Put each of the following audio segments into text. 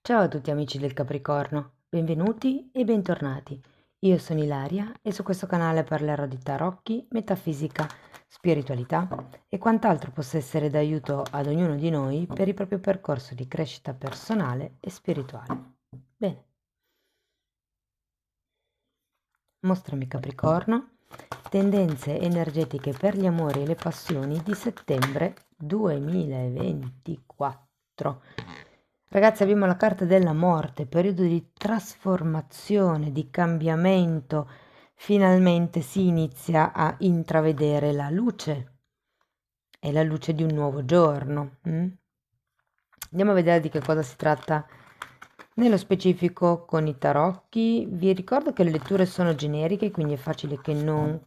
Ciao a tutti amici del Capricorno, benvenuti e bentornati. Io sono Ilaria e su questo canale parlerò di tarocchi, metafisica, spiritualità e quant'altro possa essere d'aiuto ad ognuno di noi per il proprio percorso di crescita personale e spirituale. Bene, mostrami Capricorno, tendenze energetiche per gli amori e le passioni di settembre 2024. Ragazzi, abbiamo la carta della morte, periodo di trasformazione, di cambiamento. Finalmente si inizia a intravedere la luce. È la luce di un nuovo giorno. Andiamo a vedere di che cosa si tratta nello specifico con i tarocchi. Vi ricordo che le letture sono generiche, quindi è facile che non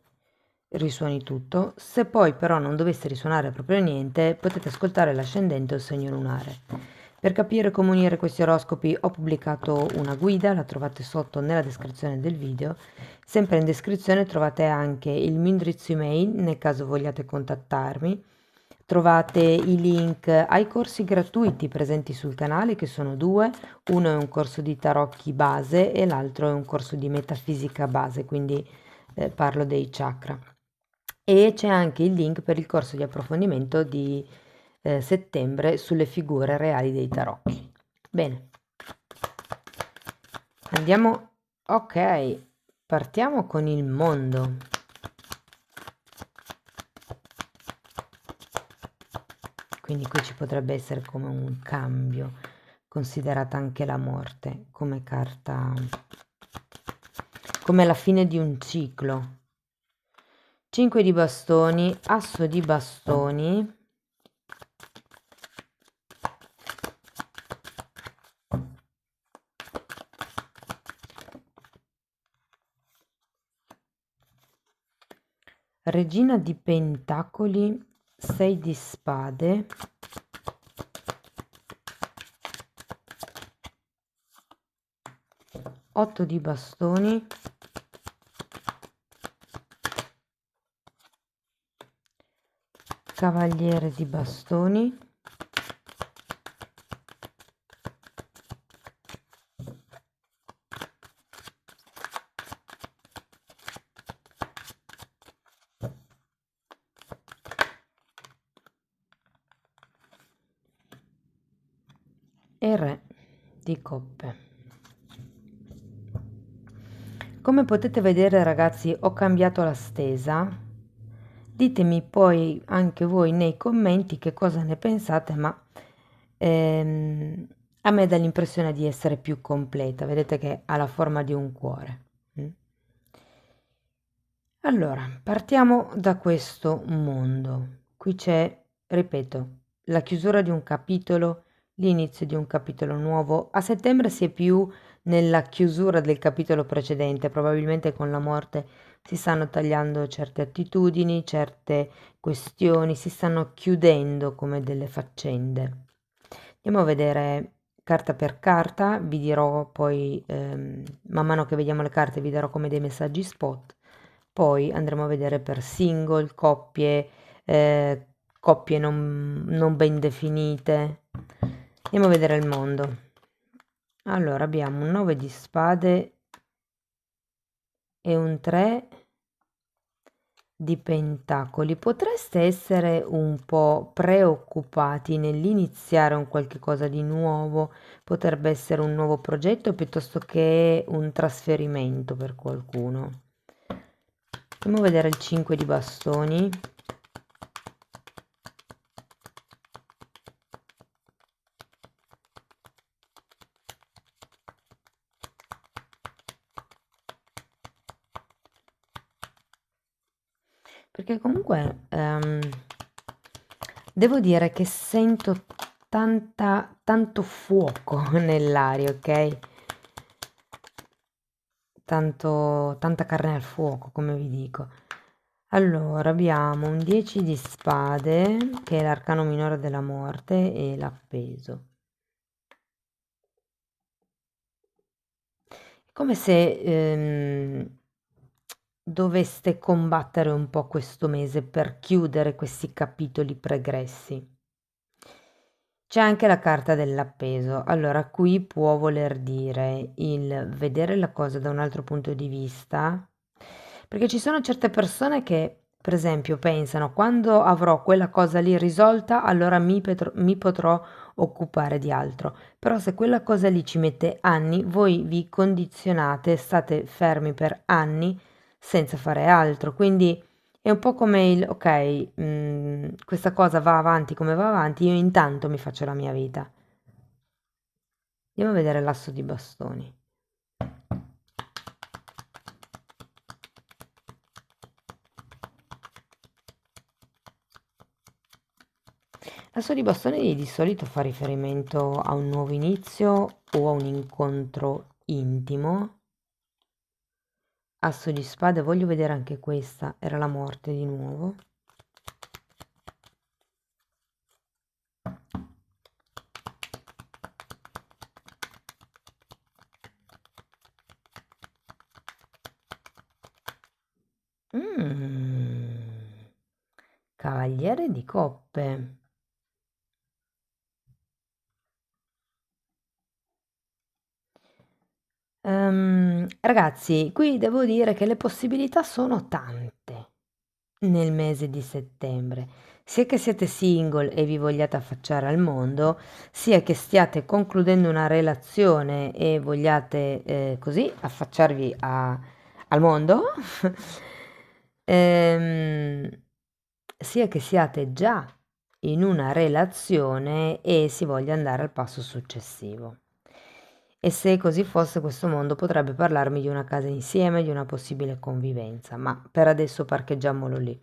risuoni tutto. Se poi però non dovesse risuonare proprio niente, potete ascoltare l'ascendente o il segno lunare. Per capire come unire questi oroscopi ho pubblicato una guida, la trovate sotto nella descrizione del video. Sempre in descrizione trovate anche il mio indirizzo email nel caso vogliate contattarmi. Trovate i link ai corsi gratuiti presenti sul canale, che sono due. Uno è un corso di tarocchi base e l'altro è un corso di metafisica base, quindi parlo dei chakra. E c'è anche il link per il corso di approfondimento di settembre sulle figure reali dei tarocchi. Bene, andiamo. Ok, partiamo con il mondo. Quindi qui ci potrebbe essere come un cambio, considerata anche la morte come carta, come la fine di un ciclo. 5 di bastoni, asso di bastoni, regina di pentacoli, 6 di spade, 8 di bastoni, cavaliere di bastoni, e re di coppe. Come potete vedere ragazzi, ho cambiato la stesa. Ditemi poi anche voi nei commenti che cosa ne pensate, ma ehm, a me dà l'impressione di essere più completa. Vedete che ha la forma di un cuore. Allora, partiamo da questo mondo. Qui c'è, ripeto, la chiusura di un capitolo, l'inizio di un capitolo nuovo. A settembre si è più nella chiusura del capitolo precedente, probabilmente con la morte si stanno tagliando certe attitudini, certe questioni, si stanno chiudendo come delle faccende. Andiamo a vedere carta per carta, vi dirò poi, man mano che vediamo le carte, vi darò come dei messaggi spot. Poi andremo a vedere per single, coppie, coppie non ben definite. Andiamo a vedere il mondo. Allora, abbiamo un 9 di spade e un 3 di pentacoli. Potreste essere un po' preoccupati nell'iniziare un qualche cosa di nuovo, potrebbe essere un nuovo progetto piuttosto che un trasferimento per qualcuno. Andiamo a vedere il 5 di bastoni. Perché comunque devo dire che sento tanto fuoco nell'aria, ok? Tanta carne al fuoco, come vi dico. Allora, abbiamo un 10 di spade, che è l'arcano minore della morte, e l'appeso. È come se doveste combattere un po' questo mese per chiudere questi capitoli pregressi. C'è anche la carta dell'appeso. Allora, qui può voler dire il vedere la cosa da un altro punto di vista, perché ci sono certe persone che, per esempio, pensano, quando avrò quella cosa lì risolta, allora mi potrò occupare di altro. Però se quella cosa lì ci mette anni, voi vi condizionate, state fermi per anni senza fare altro. Quindi è un po' come il, ok, questa cosa va avanti come va avanti, io intanto mi faccio la mia vita. Andiamo a vedere l'asso di bastoni. L'asso di bastoni di solito fa riferimento a un nuovo inizio o a un incontro intimo. Asso di spade, voglio vedere anche questa, era la morte di nuovo. Mm, Cavaliere di coppe. Ragazzi, qui devo dire che le possibilità sono tante nel mese di settembre, sia che siete single e vi vogliate affacciare al mondo, sia che stiate concludendo una relazione e vogliate così affacciarvi al mondo, Ehm, sia che siate già in una relazione e si voglia andare al passo successivo. E se così fosse, questo mondo potrebbe parlarmi di una casa insieme, di una possibile convivenza, ma per adesso parcheggiamolo lì.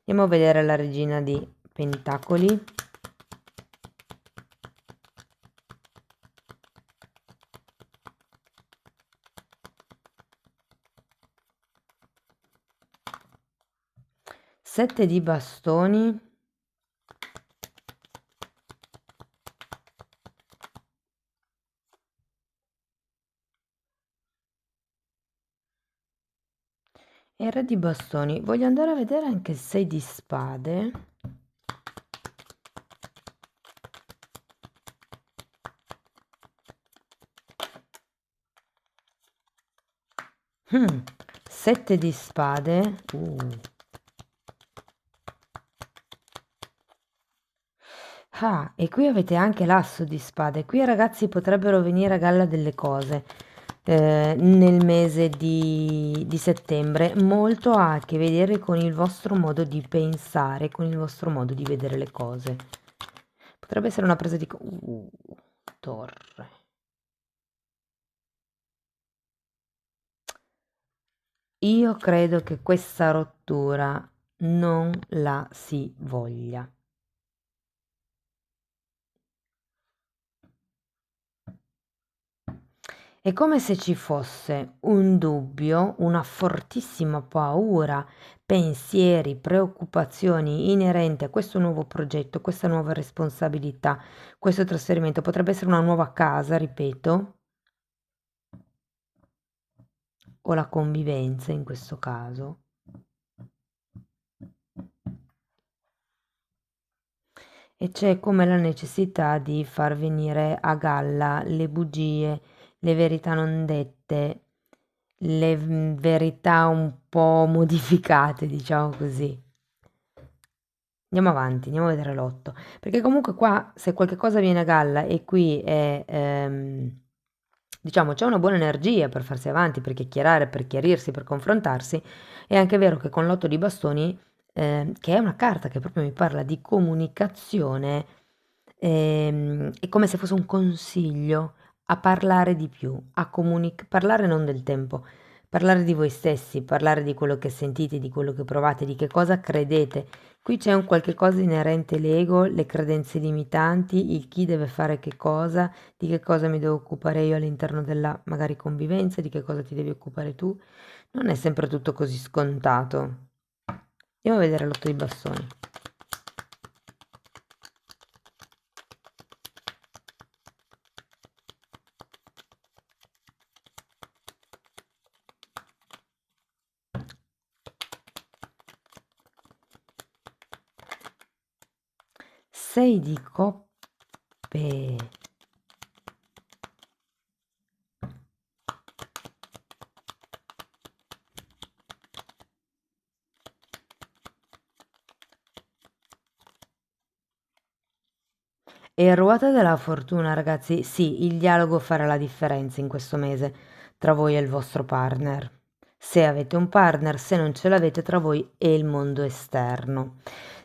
Andiamo a vedere la regina di Pentacoli. Sette di bastoni. E re di bastoni. Voglio andare a vedere anche il 6 di spade. Mm, 7 di spade. Ah, e qui avete anche l'asso di spade. Qui ragazzi potrebbero venire a galla delle cose nel mese di settembre. Molto ha a che vedere con il vostro modo di pensare, con il vostro modo di vedere le cose. Potrebbe essere una presa di... torre. Io credo che questa rottura non la si voglia. È come se ci fosse un dubbio, una fortissima paura, pensieri, preoccupazioni inerenti a questo nuovo progetto, questa nuova responsabilità, questo trasferimento. Potrebbe essere una nuova casa, ripeto, o la convivenza in questo caso. E c'è come la necessità di far venire a galla le bugie, le verità non dette, le verità un po' modificate, diciamo così. Andiamo avanti, andiamo a vedere l'otto, perché comunque qua se qualche cosa viene a galla e qui è, diciamo, c'è una buona energia per farsi avanti, per chiacchierare, per chiarirsi, per confrontarsi, è anche vero che con l'otto di bastoni, che è una carta che proprio mi parla di comunicazione, è come se fosse un consiglio a parlare di più, parlare non del tempo, parlare di voi stessi, parlare di quello che sentite, di quello che provate, di che cosa credete. Qui c'è un qualche cosa inerente l'ego, le credenze limitanti, il chi deve fare che cosa, di che cosa mi devo occupare io all'interno della magari convivenza, di che cosa ti devi occupare tu. Non è sempre tutto così scontato. Andiamo a vedere l'otto di bastoni. 6 di coppe. Beh. E ruota della fortuna, ragazzi, sì, il dialogo farà la differenza in questo mese tra voi e il vostro partner. Se avete un partner, se non ce l'avete tra voi e il mondo esterno.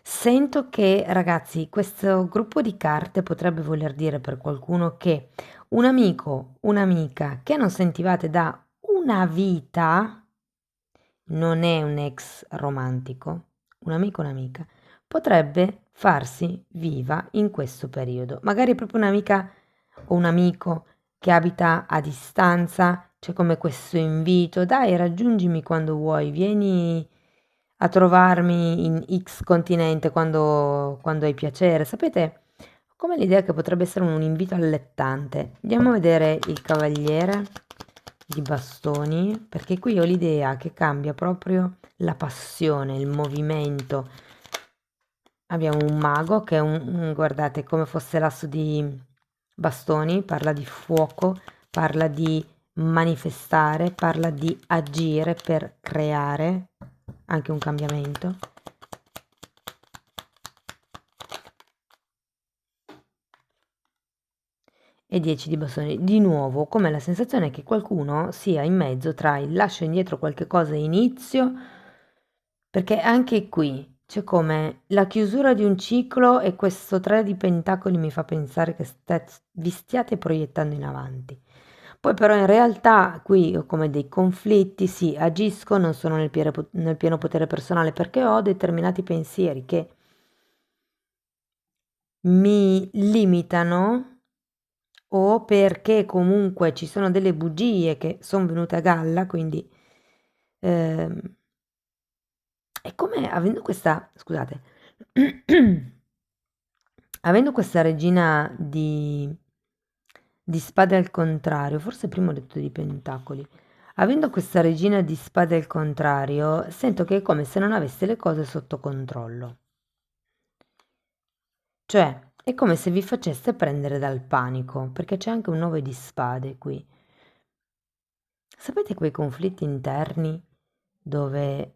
Sento che, ragazzi, questo gruppo di carte potrebbe voler dire per qualcuno che un amico, un'amica che non sentivate da una vita, non è un ex romantico, un amico, un'amica, potrebbe farsi viva in questo periodo. Magari è proprio un'amica o un amico che abita a distanza, c'è come questo invito, dai, raggiungimi quando vuoi, vieni a trovarmi in X continente quando hai piacere. Sapete, ho come l'idea che potrebbe essere un invito allettante. Andiamo a vedere il cavaliere di bastoni, perché qui ho l'idea che cambia proprio la passione, il movimento. Abbiamo un mago che è guardate, come fosse l'asso di bastoni, parla di fuoco, parla di manifestare, parla di agire per creare anche un cambiamento. E 10 di bastoni. Di nuovo, come la sensazione che qualcuno sia in mezzo tra il lascio indietro qualche cosa e inizio, perché anche qui c'è come la chiusura di un ciclo e questo 3 di pentacoli mi fa pensare che vi stiate proiettando in avanti. Poi però in realtà qui ho come dei conflitti, sì, agisco, non sono nel pieno potere personale perché ho determinati pensieri che mi limitano o perché comunque ci sono delle bugie che sono venute a galla, quindi ehm, è come avendo questa, scusate, avendo questa regina di spade al contrario, forse prima ho detto di pentacoli, avendo questa regina di spade al contrario, sento che è come se non avesse le cose sotto controllo. Cioè, è come se vi facesse prendere dal panico, perché c'è anche un 9 di spade qui. Sapete quei conflitti interni dove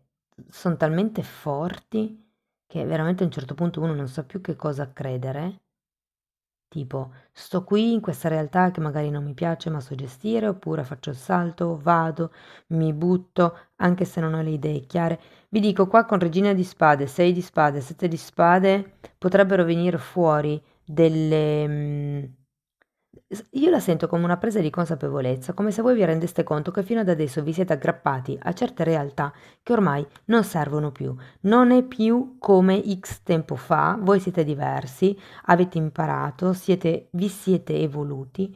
sono talmente forti che veramente a un certo punto uno non sa più che cosa credere? Tipo, sto qui in questa realtà che magari non mi piace ma so gestire, oppure faccio il salto, vado, mi butto, anche se non ho le idee chiare. Vi dico, qua con Regina di Spade, 6 di Spade, 7 di Spade, potrebbero venire fuori delle... io la sento come una presa di consapevolezza, come se voi vi rendeste conto che fino ad adesso vi siete aggrappati a certe realtà che ormai non servono più. Non è più come X tempo fa, voi siete diversi, avete imparato, vi siete evoluti,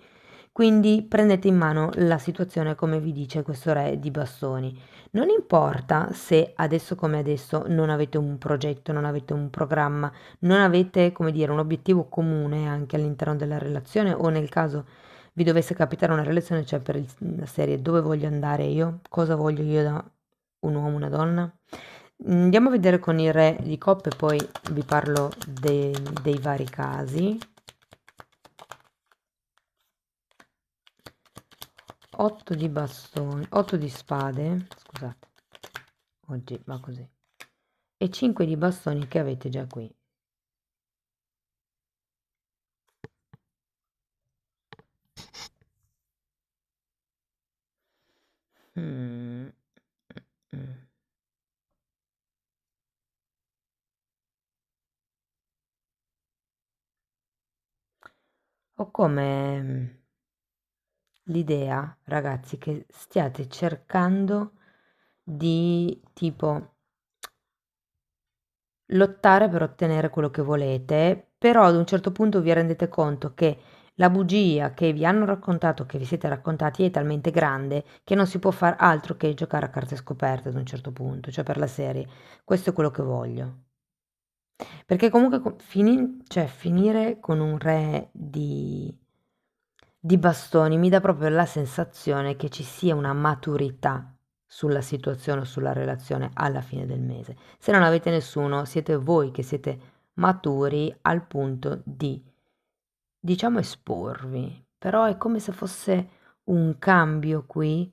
quindi prendete in mano la situazione come vi dice questo re di bastoni. Non importa se adesso come adesso non avete un progetto, non avete un programma, non avete, come dire, un obiettivo comune anche all'interno della relazione o nel caso vi dovesse capitare una relazione, cioè per la serie dove voglio andare io, cosa voglio io da un uomo, una donna. Andiamo a vedere con il re di coppe, poi vi parlo dei vari casi. 8 di bastoni, 8 di spade, scusate, oggi va così, e 5 di bastoni che avete già qui. Mm, mm, mm. Ho come l'idea, ragazzi, che stiate cercando di tipo lottare per ottenere quello che volete, però ad un certo punto vi rendete conto che la bugia che vi hanno raccontato, che vi siete raccontati, è talmente grande che non si può fare altro che giocare a carte scoperte ad un certo punto, cioè per la serie. Questo è quello che voglio. Perché comunque cioè, finire con un re di bastoni mi dà proprio la sensazione che ci sia una maturità sulla situazione o sulla relazione alla fine del mese. Se non avete nessuno, siete voi che siete maturi al punto di diciamo, esporvi, però è come se fosse un cambio qui,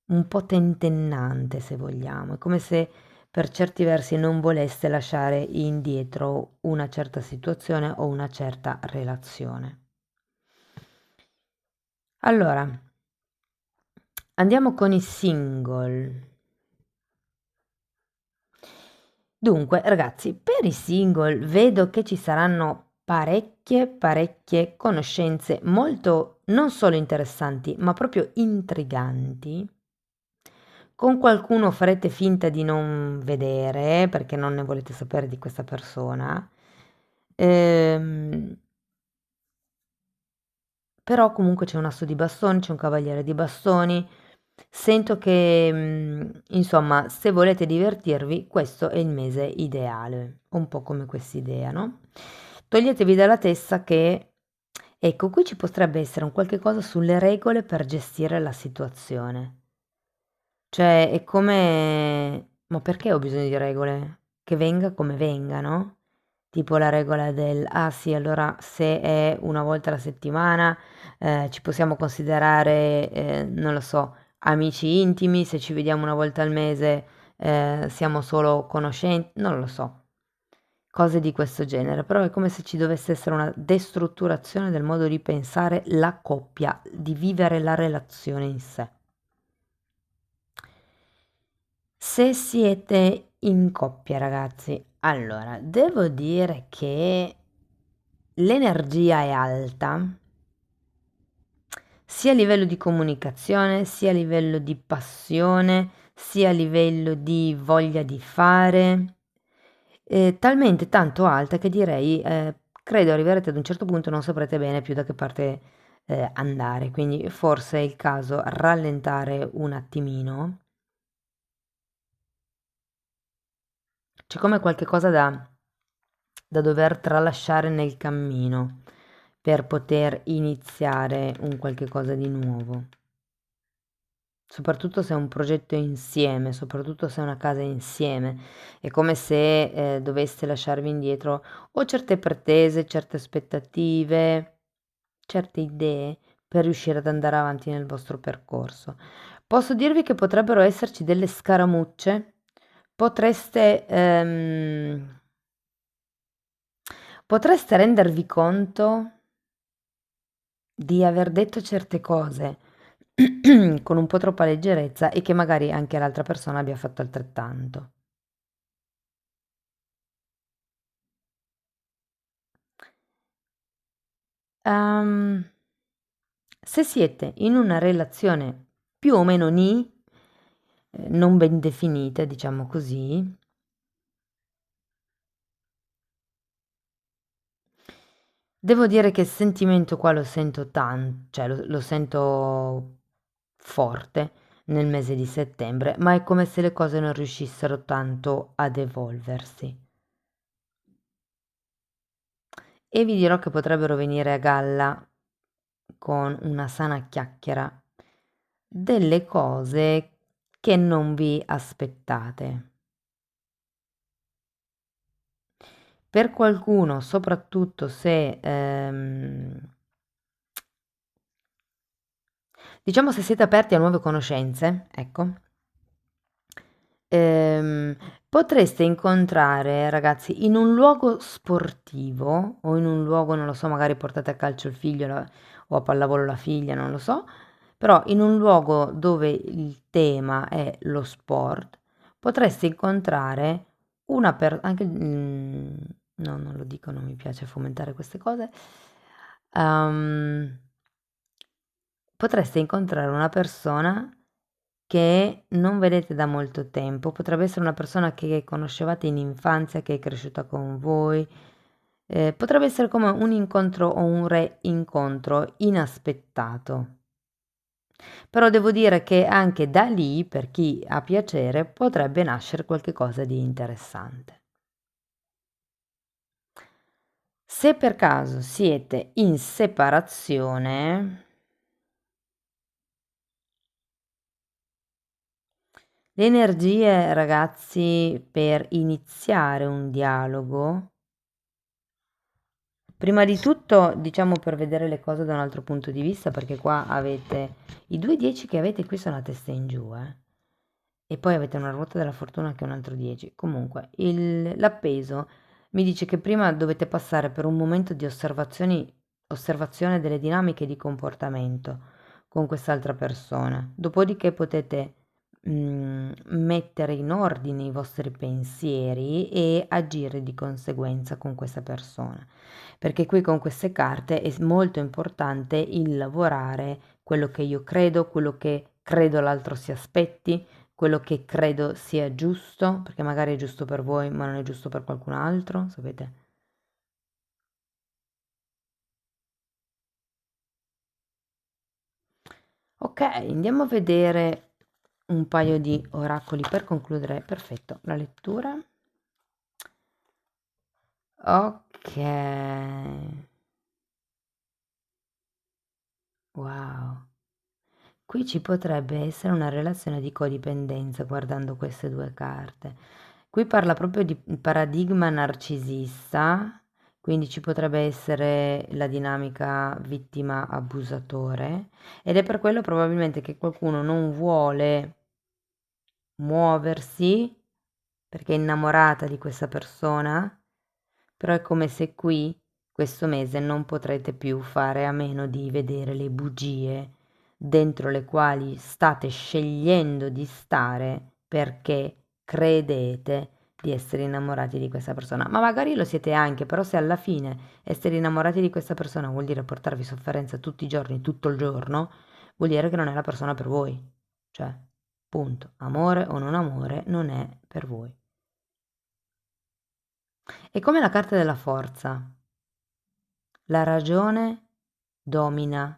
un po' tentennante, se vogliamo. È come se per certi versi non voleste lasciare indietro una certa situazione o una certa relazione. Allora, andiamo con i single. Dunque, ragazzi, per i single vedo che ci saranno parecchie conoscenze molto non solo interessanti, ma proprio intriganti. Con qualcuno farete finta di non vedere perché non ne volete sapere di questa persona. Ehm, Però comunque c'è un asso di bastoni, c'è un cavaliere di bastoni. Sento che, insomma, se volete divertirvi, questo è il mese ideale, un po' come quest'idea, no? Toglietevi dalla testa che, ecco, qui ci potrebbe essere un qualche cosa sulle regole per gestire la situazione. Cioè, è come, ma perché ho bisogno di regole? Che venga come venga, no? Tipo la regola del, ah sì, allora se è una volta alla settimana ci possiamo considerare, non lo so, amici intimi, se ci vediamo una volta al mese siamo solo conoscenti, non lo so, cose di questo genere, però è come se ci dovesse essere una destrutturazione del modo di pensare la coppia, di vivere la relazione in sé. Se siete in coppia, ragazzi, allora devo dire che l'energia è alta, sia a livello di comunicazione, sia a livello di passione, sia a livello di voglia di fare, talmente tanto alta che direi, credo arriverete ad un certo punto e non saprete bene più da che parte andare, quindi forse è il caso rallentare un attimino. C'è come qualche cosa da dover tralasciare nel cammino per poter iniziare un qualche cosa di nuovo. Soprattutto se è un progetto insieme, soprattutto se è una casa insieme. È come se doveste lasciarvi indietro o certe pretese, certe aspettative, certe idee per riuscire ad andare avanti nel vostro percorso. Posso dirvi che potrebbero esserci delle scaramucce. Potreste, potreste rendervi conto di aver detto certe cose con un po' troppa leggerezza e che magari anche l'altra persona abbia fatto altrettanto. Ehm, Se siete in una relazione più o meno non ben definita, diciamo così, devo dire che il sentimento qua lo sento tanto, cioè lo sento forte nel mese di settembre, ma è come se le cose non riuscissero tanto ad evolversi. E vi dirò che potrebbero venire a galla con una sana chiacchiera delle cose che non vi aspettate. Per qualcuno, soprattutto se, diciamo se siete aperti a nuove conoscenze, ecco, ehm, potreste incontrare ragazzi in un luogo sportivo o in un luogo, non lo so, magari portate a calcio il figlio o a pallavolo la figlia, non lo so, però in un luogo dove il tema è lo sport, potreste incontrare anche, no, non lo dico, non mi piace fomentare queste cose. Ehm, Potreste incontrare una persona che non vedete da molto tempo, potrebbe essere una persona che conoscevate in infanzia, che è cresciuta con voi, potrebbe essere come un incontro o un reincontro inaspettato. Però devo dire che anche da lì, per chi ha piacere, potrebbe nascere qualche cosa di interessante. Se per caso siete in separazione, le energie, ragazzi, per iniziare un dialogo Prima di tutto, diciamo per vedere le cose da un altro punto di vista, perché qua avete i due 10 che avete qui sono a testa in giù, e poi avete una ruota della fortuna che è un altro 10. Comunque, l'appeso mi dice che prima dovete passare per un momento di osservazione delle dinamiche di comportamento con quest'altra persona. Dopodiché potete mettere in ordine i vostri pensieri e agire di conseguenza con questa persona. Perché qui con queste carte è molto importante il lavorare quello che io credo, quello che credo l'altro si aspetti, quello che credo sia giusto, perché magari è giusto per voi, ma non è giusto per qualcun altro, sapete? Ok, andiamo a vedere un paio di oracoli per concludere. Perfetto, la lettura. Ok. Wow. Qui ci potrebbe essere una relazione di codipendenza guardando queste due carte. Qui parla proprio di paradigma narcisista, quindi ci potrebbe essere la dinamica vittima-abusatore ed è per quello probabilmente che qualcuno non vuole muoversi perché è innamorata di questa persona, però è come se qui questo mese non potrete più fare a meno di vedere le bugie dentro le quali state scegliendo di stare perché credete di essere innamorati di questa persona. Ma magari lo siete anche, però se alla fine essere innamorati di questa persona vuol dire portarvi sofferenza tutti i giorni, tutto il giorno, vuol dire che non è la persona per voi. Cioè, punto. Amore o non amore non è per voi. È come la carta della forza. La ragione domina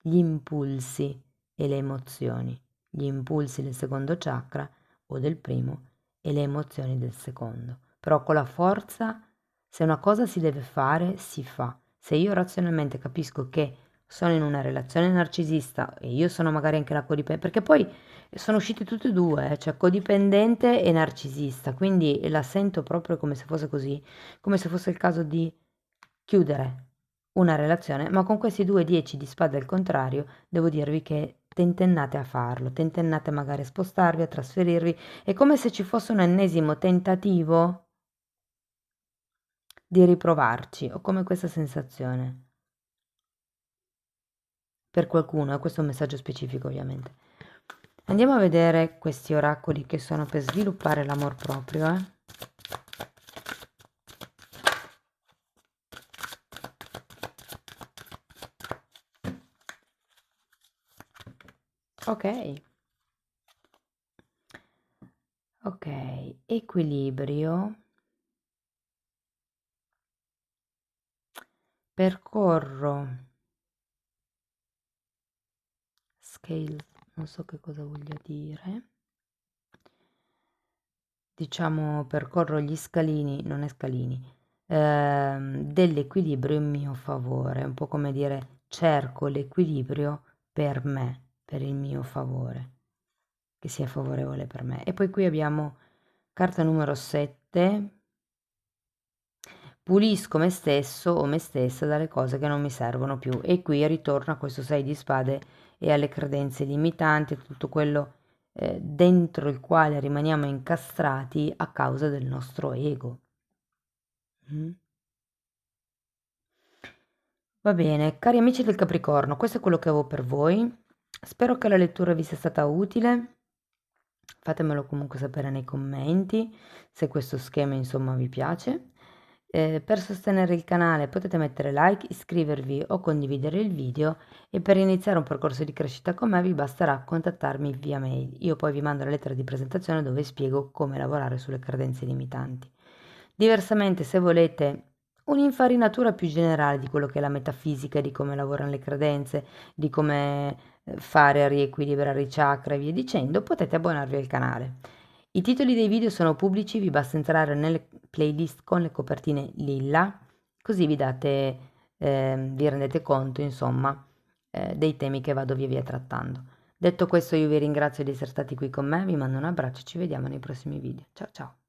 gli impulsi e le emozioni, gli impulsi del secondo chakra o del primo e le emozioni del secondo. Però con la forza, se una cosa si deve fare, si fa. Se io razionalmente capisco che sono in una relazione narcisista e io sono magari anche la codipendente, perché poi sono uscite tutte e due, cioè codipendente e narcisista, quindi la sento proprio come se fosse così, come se fosse il caso di chiudere una relazione, ma con questi due 10 di spade al contrario, devo dirvi che tentennate a farlo, tentennate magari a spostarvi, a trasferirvi, è come se ci fosse un ennesimo tentativo di riprovarci, ho come questa sensazione. Per qualcuno, questo è un messaggio specifico ovviamente. Andiamo a vedere questi oracoli che sono per sviluppare l'amor proprio, Ok. Ok, equilibrio. Percorro. Scale, non so che cosa voglia dire. Diciamo, percorro gli scalini, non è scalini, dell'equilibrio in mio favore, un po' come dire cerco l'equilibrio per me, per il mio favore, che sia favorevole per me. E poi qui abbiamo carta numero 7, pulisco me stesso o me stessa dalle cose che non mi servono più. E qui ritorno a questo 6 di spade e alle credenze limitanti, a tutto quello dentro il quale rimaniamo incastrati a causa del nostro ego. Mm. Va bene, cari amici del Capricorno, questo è quello che avevo per voi. Spero che la lettura vi sia stata utile. Fatemelo comunque sapere nei commenti se questo schema insomma vi piace. Per sostenere il canale potete mettere like, iscrivervi o condividere il video e per iniziare un percorso di crescita con me vi basterà contattarmi via mail. Io poi vi mando la lettera di presentazione dove spiego come lavorare sulle credenze limitanti. Diversamente, se volete un'infarinatura più generale di quello che è la metafisica, di come lavorano le credenze, di come fare a riequilibrare i chakra e via dicendo, potete abbonarvi al canale. I titoli dei video sono pubblici, vi basta entrare nelle playlist con le copertine lilla, così vi rendete conto, insomma, dei temi che vado via via trattando. Detto questo, io vi ringrazio di essere stati qui con me, vi mando un abbraccio e ci vediamo nei prossimi video. Ciao ciao!